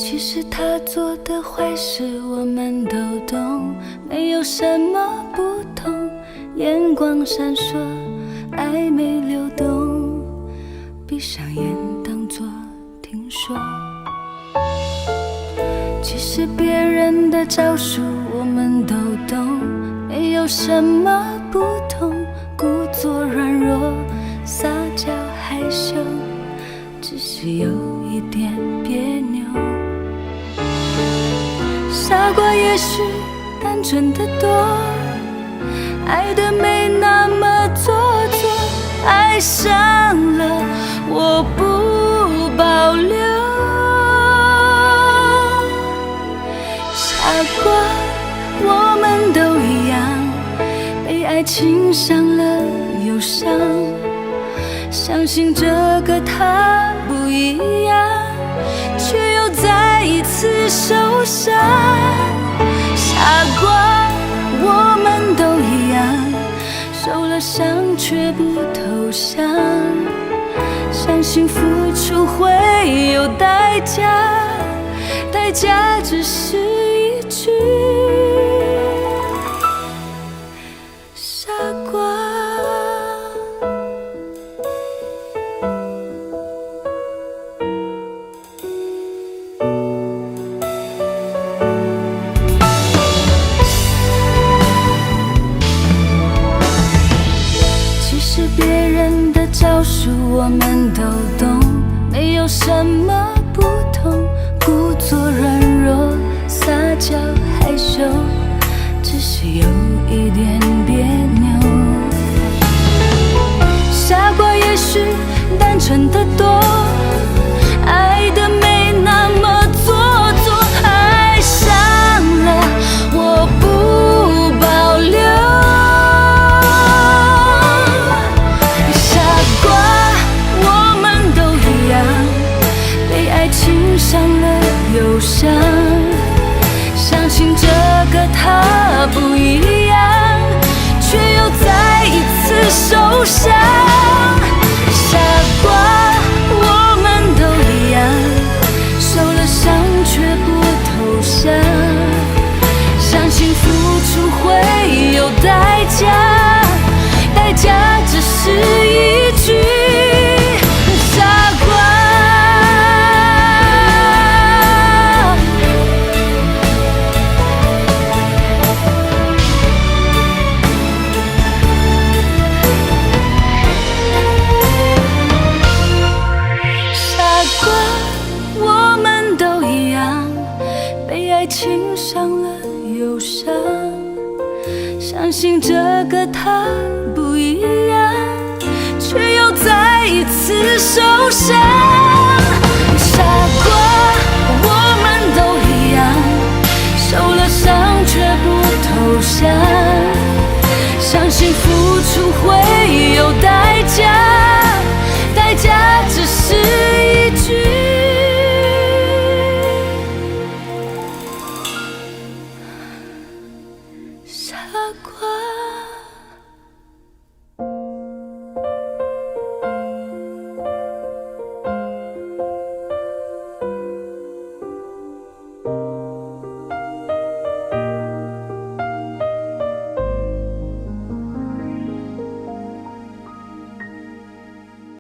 其实他做的坏事我们都懂，没有什么不同，眼光闪烁，暧昧流动，闭上眼当作听说。其实别人的招数我们都懂，没有什么不同，故作软弱，撒娇害羞，只是有一点别扭。傻瓜也许单纯的多，爱的没那么做作，爱上了我不保留。傻瓜，我们都一样，被爱情伤了忧伤，相信这个他不一样，却又再一次受伤。傻瓜，我们都一样，受了伤却不投降，相信付出会有代价，代价只是一句傻瓜。别人的招数我们都懂，没有什么不同，故作软弱，撒娇害羞，只是有一点别扭。傻瓜也许单纯的多，爱的没那么做作，爱上了我不保留。伤了忧伤，相信这个他不一样，却又再一次受伤。傻瓜，我们都一样，受了伤却不投降，相信付出会有代价，代价只是一句傻瓜。爱情伤了忧伤，相信这个他不一样，却又再一次受伤。傻瓜，我们都一样，受了伤却不投降，相信付出会有代价，代价只是一句傻瓜。